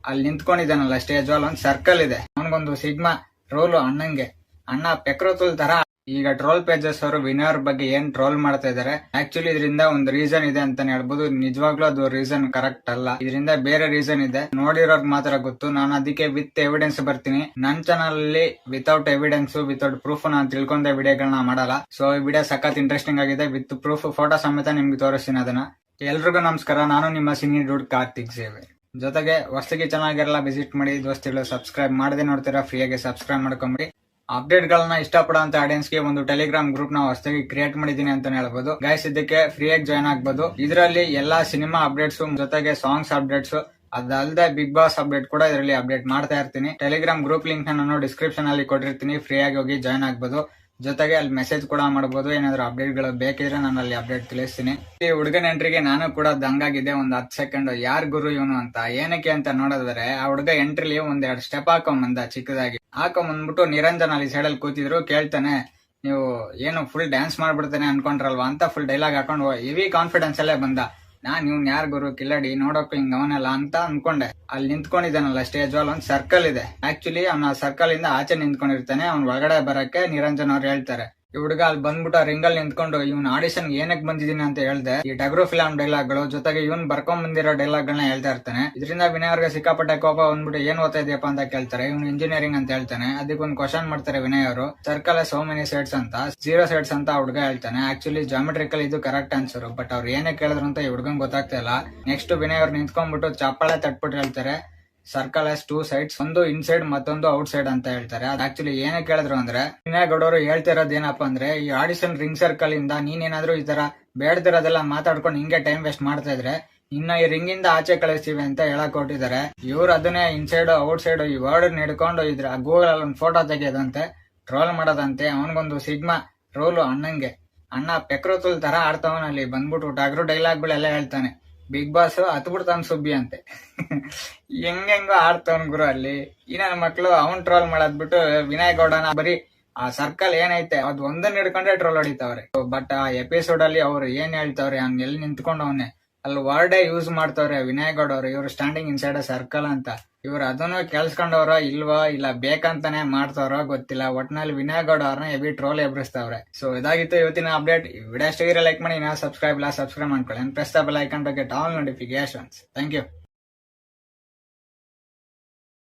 ಅಲ್ಲಿ ನಿಂತ್ಕೊಂಡಿದ್ದಾನಲ್ಲ stage wall ಒಂದ್ circle ಇದೆ, ಅವನಿಗೊಂದು ಸಿಗ್ಮಾ ರೋಲ್ ಅಣ್ಣಂಗೆ. ಅಣ್ಣ ಪೆಕ್ರೋತುಲ್ ತರ. ಈಗ ಟ್ರೋಲ್ ಪೇಜಸ್ ಅವರು ವಿನಯ್ ಅವ್ರ ಬಗ್ಗೆ ಏನ್ ಟ್ರೋಲ್ ಮಾಡ್ತಾ ಇದಾರೆ, ಆಕ್ಚುಲಿ ಇದರಿಂದ ಒಂದು ರೀಸನ್ ಇದೆ ಅಂತಾನೆ ಹೇಳ್ಬೋದು. ನಿಜವಾಗ್ಲೂ ಅದು ರೀಸನ್ ಕರೆಕ್ಟ್ ಅಲ್ಲ, ಇದರಿಂದ ಬೇರೆ ರೀಸನ್ ಇದೆ. ನೋಡಿರೋರ್ಗ್ ಮಾತ್ರ ಗೊತ್ತು. ನಾನು ಅದಕ್ಕೆ ವಿತ್ ಎವಿಡೆನ್ಸ್ ಬರ್ತೀನಿ. ನನ್ ಚಾನಲ್ ಅಲ್ಲಿ ವಿತೌಟ್ ಎವಿಡೆನ್ಸ್ ವಿತೌಟ್ ಪ್ರೂಫ್ ನಾನು ತಿಳ್ಕೊಂಡ ವಿಡಿಯೋಗಳನ್ನ ಮಾಡಲ್ಲ. ಸೊ ಈ ವಿಡಿಯೋ ಸಖತ್ ಇಂಟ್ರೆಸ್ಟಿಂಗ್ ಆಗಿದೆ. ವಿತ್ ಪ್ರೂಫ್ ಫೋಟೋ ಸಮೇತ ನಿಮ್ಗೆ ತೋರಿಸ್ತೀನಿ ಅದನ್ನ. ಎಲ್ರಿಗೂ ನಮಸ್ಕಾರ, ನಾನು ನಿಮ್ಮ ಸಿನಿ ಡೂಡ್ ಕಾರ್ತಿಕ್ ಸೇವೆ. ಜೊತೆಗೆ ಹೊಸದಾಗಿ ಚೆನ್ನಾಗಿರಲ್ಲ ವಿಸಿಟ್ ಮಾಡಿ, ದೋಸ್ತಿಗಳು ಸಬ್ಸ್ಕ್ರೈಬ್ ಮಾಡದೆ ನೋಡ್ತೀರಾ ಫ್ರೀಯಾಗಿ ಸಬ್ಸ್ಕ್ರೈಬ್ ಮಾಡ್ಕೊಂಬಿಡಿ. ಅಪ್ಡೇಟ್ ಗಳನ್ನ ಇಷ್ಟಪಡುವಂತ ಆಡಿಯನ್ಸ್ಗೆ ಒಂದು ಟೆಲಿಗ್ರಾಮ್ ಗ್ರೂಪ್ ನ ಹೊಸದಾಗಿ ಕ್ರಿಯೇಟ್ ಮಾಡಿದೀನಿ ಅಂತ ಹೇಳ್ಬೋದು. ಗೈಸ್ ಇದಕ್ಕೆ ಫ್ರೀಯಾಗಿ ಜಾಯ್ನ್ ಆಗ್ಬೋದು. ಇದರಲ್ಲಿ ಎಲ್ಲಾ ಸಿನಿಮಾ ಅಪ್ಡೇಟ್ಸ್ ಜೊತೆಗೆ ಸಾಂಗ್ಸ್ ಅಪ್ಡೇಟ್ಸ್, ಅದಲ್ಲದೆ ಬಿಗ್ ಬಾಸ್ ಅಪ್ಡೇಟ್ ಕೂಡ ಇದರಲ್ಲಿ ಅಪ್ಡೇಟ್ ಮಾಡ್ತಾ ಇರ್ತೀನಿ. ಟೆಲಿಗ್ರಾಮ್ ಗ್ರೂಪ್ ಲಿಂಕ್ ನಾನು ಡಿಸ್ಕ್ರಿಪ್ಷನ್ ಅಲ್ಲಿ ಕೊಟ್ಟಿರ್ತೀನಿ, ಫ್ರೀಯಾಗಿ ಹೋಗಿ ಜಾಯ್ನ್ ಆಗ್ಬೋದು. ಜೊತೆಗೆ ಅಲ್ಲಿ ಮೆಸೇಜ್ ಕೂಡ ಮಾಡಬಹುದು. ಏನಾದ್ರು ಅಪ್ಡೇಟ್ ಗಳು ಬೇಕಿದ್ರೆ ನಾನು ಅಲ್ಲಿ ಅಪ್ಡೇಟ್ ತಿಳಿಸ್ತೀನಿ. ಈ ಹುಡುಗನ ಎಂಟ್ರಿಗೆ ನಾನು ಕೂಡ ದಂಗಾಗಿದೆ ಒಂದ್ 10 ಸೆಕೆಂಡ್. ಯಾರ್ ಗುರು ಇವನು ಅಂತ. ಏನಕ್ಕೆ ಅಂತ ನೋಡಿದ್ರೆ, ಆ ಹುಡುಗ ಎಂಟ್ರಿಲಿ ಒಂದೆರಡು ಸ್ಟೆಪ್ ಹಾಕೊಂಬಂದ ಚಿಕ್ಕದಾಗಿ. ಹಾಕೊಂಬಂದ್ಬಿಟ್ಟು ನಿರಂಜನ್ ಅಲ್ಲಿ ಸೈಡ್ ಅಲ್ಲಿ ಕೂತಿದ್ರು. ಕೇಳ್ತಾನೆ, ನೀವು ಏನು ಫುಲ್ ಡ್ಯಾನ್ಸ್ ಮಾಡ್ಬಿಡ್ತಾನೆ ಅನ್ಕೊಂಡ್ರಲ್ವಾ ಅಂತ ಫುಲ್ ಡೈಲಾಗ್ ಹಾಕೊಂಡು ಹೆವಿ ಕಾನ್ಫಿಡೆನ್ಸ್ ಅಲ್ಲೇ ಬಂದ. ನಾನ್ ಇವ್ನ್ ಯಾರ್ ಗುರು ಕಿಲ್ಲಡಿ ನೋಡೋಕೆ ಹಿಂಗ ಅವನಲ್ಲ ಅಂತ ಅನ್ಕೊಂಡೆ. ಅಲ್ಲಿ ನಿಂತ್ಕೊಂಡಿದ್ದಾನಲ್ಲ ಸ್ಟೇಜ್ ವಾಲ್ ಒಂದ್ ಸರ್ಕಲ್ ಇದೆ. ಆಕ್ಚುಲಿ ಅವ್ನ ಸರ್ಕಲ್ ಇಂದ ಆಚೆ ನಿಂತ್ಕೊಂಡಿರ್ತಾನೆ. ಅವ್ನ್ ಒಳಗಡೆ ಬರಕ್ಕೆ ನಿರಂಜನ್ ಅವ್ರು ಹೇಳ್ತಾರೆ. ಈ ಹುಡುಗ ಅಲ್ಲಿ ಬಂದ್ಬಿಟ್ಟು ಆ ರಿಂಗ್ ಅಲ್ಲಿ ನಿಂತ್ಕೊಂಡು ಇವ್ನ ಆಡಿಷನ್ ಏನಕ್ಕೆ ಬಂದಿದ್ದೀನಿ ಅಂತ ಹೇಳ್ದೆ. ಈ ಟಗ್ರು ಫಿಲಂ ಡೈಲಾಗ್ ಗಳು ಜೊತೆಗೆ ಇವ್ನ್ ಬರ್ಕೊಂಡ್ ಬಂದಿರೋ ಡೈಲಾಗ್ ಗಳನ್ನ ಹೇಳ್ತಾ ಇರ್ತಾನೆ. ಇದರಿಂದ ವಿನಯ್ ಅವ್ರಿಗೆ ಸಿಕ್ಕಾಪಟ್ಟೆ ಕೋಪ ಬಂದ್ಬಿಟ್ಟು ಏನ್ ಓದ್ತಾ ಇದೆಯಪ್ಪ ಅಂತ ಕೇಳ್ತಾರೆ. ಇವ್ನು ಇಂಜಿನಿಯರಿಂಗ್ ಅಂತ ಹೇಳ್ತಾನೆ. ಅದಕ್ಕೆ ಒಂದು ಕ್ವಶನ್ ಮಾಡ್ತಾರೆ ವಿನಯ್ ಅವರು. ಸರ್ಕಲ್ ಸೋ ಮೆನಿ ಸೈಡ್ಸ್ ಅಂತ, 0 ಸೈಡ್ಸ್ ಅಂತ ಹುಡುಗ ಹೇಳ್ತಾನೆ. ಆಕ್ಚುಲಿ ಜಾಮೆಟ್ರಿಕಲ್ ಇದು ಕರೆಕ್ಟ್ ಆನ್ಸರ್, ಬಟ್ ಅವ್ರು ಏನೇ ಕೇಳಿದ್ರು ಅಂತ ಈ ಹುಡುಗಂಗ್ ಗೊತ್ತಾಗ್ತಾ ಇಲ್ಲ. ನೆಕ್ಸ್ಟ್ ವಿನಯ್ ಅವ್ರು ನಿಂತ್ಕೊಂಡ್ಬಿಟ್ಟು ಚಪ್ಪಾಳೆ ತಟ್ಬಿಟ್ಟು ಹೇಳ್ತಾರೆ, ಸರ್ಕಲ್ ಹ್ಯಾಸ್ 2 ಸೈಡ್ಸ್, ಒಂದು ಇನ್ಸೈಡ್ ಮತ್ತೊಂದು ಔಟ್ ಸೈಡ್ ಅಂತ ಹೇಳ್ತಾರೆ. ಅದ್ ಆಕ್ಚುಲಿ ಏನೇ ಕೇಳಿದ್ರು ಅಂದ್ರೆ, ವಿನಯ್ ಗೌಡ ಅವರು ಹೇಳ್ತಿರೋದು ಏನಪ್ಪಾ ಅಂದ್ರೆ, ಈ ಆಡಿಷನ್ ರಿಂಗ್ ಸರ್ಕಲ್ ಇಂದ ನೀನೇನಾದ್ರೂ ಈ ತರ ಬೇಡದಿರೋದೆಲ್ಲ ಮಾತಾಡ್ಕೊಂಡು ಹಿಂಗೆ ಟೈಮ್ ವೇಸ್ಟ್ ಮಾಡ್ತಾ ಇದ್ರೆ ಇನ್ನ ಈ ರಿಂಗ್ ಇಂದ ಆಚೆ ಕಳಿಸ್ತೀವಿ ಅಂತ ಹೇಳಕ್ ಕೊಟ್ಟಿದ್ದಾರೆ. ಇವ್ರು ಅದನ್ನೇ ಇನ್ಸೈಡ್ ಔಟ್ ಸೈಡ್ ಈ ವರ್ಡ್ ಹಿಡ್ಕೊಂಡು ಇದ್ರ ಗೂಗಲ್ ಅಲ್ಲಿ ಒಂದು ಫೋಟೋ ತೆಗೆಯೋದಂತೆ, ಟ್ರೋಲ್ ಮಾಡೋದಂತೆ. ಅವನಿಗೊಂದು ಸಿಗ್ಮಾ ರೋಲ್ ಅಣ್ಣಂಗೆ. ಅಣ್ಣ ಪೆಕ್ರೋತುಲ್ ತರ ಆಡ್ತವನಲ್ಲಿ ಬಂದ್ಬಿಟ್ಟು ಟಗ್ರು ಡೈಲಾಗ್ ಗಳೆಲ್ಲ ಹೇಳ್ತಾನೆ. ಬಿಗ್ ಬಾಸ್ ಹತ್ಬಿಡ್ತಾನ ಸುಬ್ಬಿ ಅಂತೆ. ಹೆಂಗೆಂಗೋ ಆಡ್ತವನ್ ಗುರು ಅಲ್ಲಿ. ಈ ನನ್ನ ಮಕ್ಳು ಅವ್ನ್ ಟ್ರೋಲ್ ಮಾಡೋದ್ ಬಿಟ್ಟು ವಿನಯ್ ಗೌಡನ ಬರೀ ಆ ಸರ್ಕಲ್ ಏನೈತೆ ಅದ್ ಒಂದನ್ನ ಹಿಡ್ಕೊಂಡ್ರೆ ಟ್ರೋಲ್ ಹೊಡಿತಾವ್ರೆ. ಬಟ್ ಆ ಎಪಿಸೋಡ್ ಅಲ್ಲಿ ಅವ್ರು ಏನ್ ಹೇಳ್ತಾವ್ರೆ, ಅವ್ನ್ ಎಲ್ಲಿ ನಿಂತ್ಕೊಂಡು ಅವನೇ ಅಲ್ಲಿ ವರ್ಡೇ ಯೂಸ್ ಮಾಡ್ತಾವ್ರೆ ವಿನಯ್ ಗೌಡ ಅವರು. ಇವ್ರು ಸ್ಟ್ಯಾಂಡಿಂಗ್ ಇನ್ಸೈಡ್ ಸರ್ಕಲ್ ಅಂತ. ಇವ್ರು ಅದನ್ನು ಕೇಳಿಸ್ಕೊಂಡವ್ರ ಇಲ್ವಾ, ಇಲ್ಲ ಬೇಕಂತಾನೆ ಮಾಡ್ತಾವ್ರೋ ಗೊತ್ತಿಲ್ಲ. ಒಟ್ನಲ್ಲಿ ವಿನಯ್ ಗೌಡ ಅವ್ರನ್ನ ಹೆವಿ ಟ್ರೋಲ್ ಎಬ್ರಿಸ್ತಾವ್ರೆ. ಸೊ ಇದಾಗಿತ್ತು ಇವತ್ತಿನ ಅಪ್ಡೇಟ್. ವಿಡಿಯೋ ಇಷ್ಟ ಲೈಕ್ ಮಾಡಿ, ಸಬ್ಸ್ಕ್ರೈಬ್ ಮಾಡ್ಕೊಳ್ಳಿ. Press the bell icon to get all notifications. Thank you.